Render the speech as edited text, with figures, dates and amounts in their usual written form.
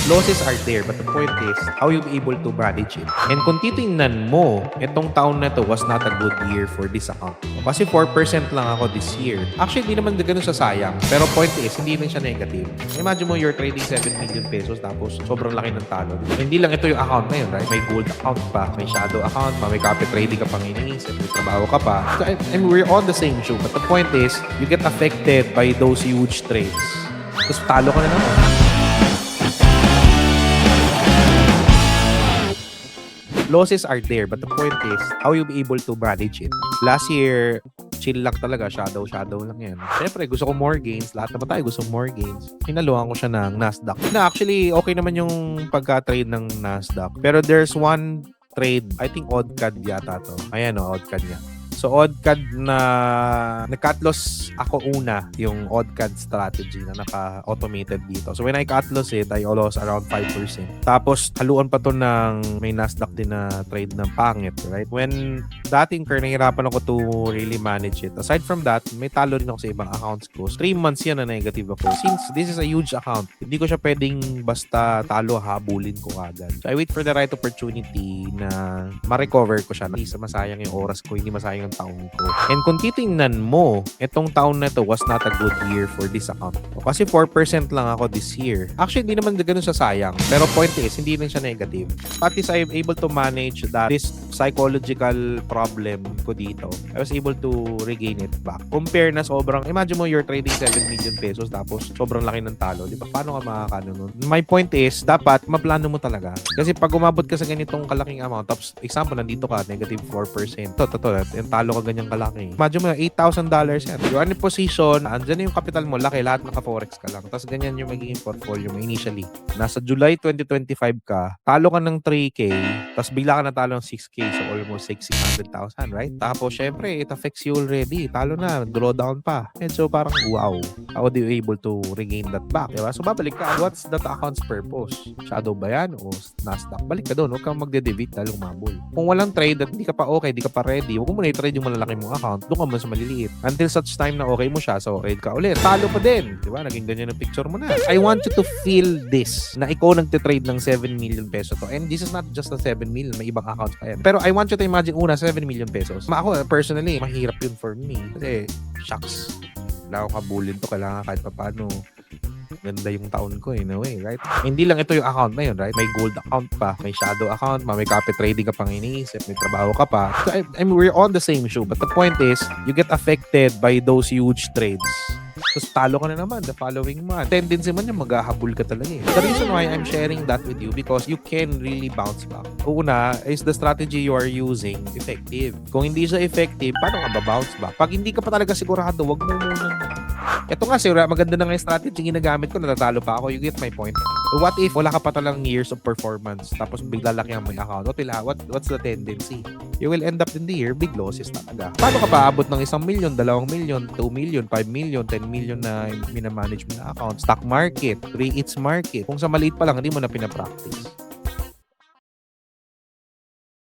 Losses are there, but the point is how you be able to manage it. And kung titingnan mo, itong taon na to was not a good year for this account. Kasi 4% lang ako this year. Actually, hindi naman ganun sa sayang. Pero point is, hindi rin siya negative. Imagine mo, you're trading 7 million pesos tapos sobrang laki ng talo. Hindi lang ito yung account na yun, right? May gold account pa, may shadow account pa, may copy trading ka pang iniisip, may trabaho ka pa. So, I mean, we're on the same show. But the point is, you get affected by those huge trades. Tapos talo ka na naman. Losses are there, but the point is how you be able to manage it. Last year, chill lang talaga, shadow lang yan. Siyempre, gusto ko more gains. Lahat naman tayo gusto more gains. Hinaluan ko siya ng Nasdaq. Na actually, okay naman yung pagka-trade ng Nasdaq. Pero there's one trade, I think odd-cad yata to. Ayan o, odd-cad niya. So, odd-cad na nag-cut loss ako una, yung odd-cad strategy na naka-automated dito. So, when I cut loss it, I lost around 5%. Tapos, haluan pa to ng may Nasdaq din na trade ng pangit, right? When dating nahirapan ako to really manage it. Aside from that, may talo rin ako sa ibang accounts ko. 3 months yan na negative ako. Since this is a huge account, hindi ko siya pwedeng basta talo, habulin ko agad. So, I wait for the right opportunity na ma-recover ko siya. Hindi masayang yung oras ko, hindi masayang yung taon ko. And kung titingnan mo, itong taon na to was not a good year for this account. Kasi 4% lang ako this year. Actually, hindi naman ganun sa sayang. Pero point is, hindi rin siya negative. At least I'm able to manage that this psychological problem ko dito. I was able to regain it back. Compare na sobrang, imagine mo you're trading 7 million pesos tapos sobrang laki ng talo. Di ba? Paano ka makakano nun? My point is, dapat maplano mo talaga. Kasi pag umabot ka sa ganitong kalaking amount, tapos example, nandito ka, negative 4%. Yung talo ka ganyang kalaki. Imagine mo, $8,000 yan. You're on a position, andyan yung capital mo, laki, lahat naka-forex ka lang. Tapos ganyan yung magiging portfolio mo initially. Nasa July 2025 ka, talo ka ng 3K, tapos bigla ka natalo ng 6K, so almost 600,000, right? Tapos, syempre, it affects you already. Talo na, drawdown pa. Medyo parang, wow. How do you able to regain that back? Diba? So, babalik ka. What's that account's purpose? Shadow ba yan? O Nasdaq? Balik ka doon. Huwag kang magde-debit dahil umabol. Kung walang trade at hindi ka pa okay, hindi ka pa ready, huwag mo na i-trade yung malalaki mong account. Doon ka mo sa maliliit. Until such time na okay mo siya, so trade ka ulit. Talo pa din. Diba? Naging ganyan ang picture mo na. I want you to feel this, na ikaw nagtitrade ng 7 million peso to. And this is not just a 7 million. May ibang accounts pa yan. Pero I want you to imagine una, 7 million pesos. Ako, personally, mahirap yun for me. Kasi, shucks. Wala ako kabulin to. Kailangan kahit pa paano ganda yung taon ko in a way, right? Hindi lang ito yung account na yun, right? May gold account pa, may shadow account pa, may copy trading ka pang iniisip, may trabaho ka pa. So, I mean, we're on the same show. But the point is, you get affected by those huge trades. Tapos talo ka na naman the following month. Tendency man yung maghahabol ka talaga eh. The reason why I'm sharing that with you because you can really bounce back. Una, is the strategy you are using effective? Kung hindi siya effective, paano ka ba-bounce back? Pag hindi ka pa talaga sigurado, wag mo munang. Ito nga, maganda na nga yung strategy ginagamit ko, natatalo pa ako. You get my point? So what if wala ka pa talagang years of performance tapos bigla laki ang may account? What's the tendency? You will end up in the year, big losses talaga. Paano ka paabot ng 1 million, 2 million, 2 million, 5 million, 10 million na minamanage mo na account? Stock market, REITs market. Kung sa maliit pa lang, hindi mo na pinapractice.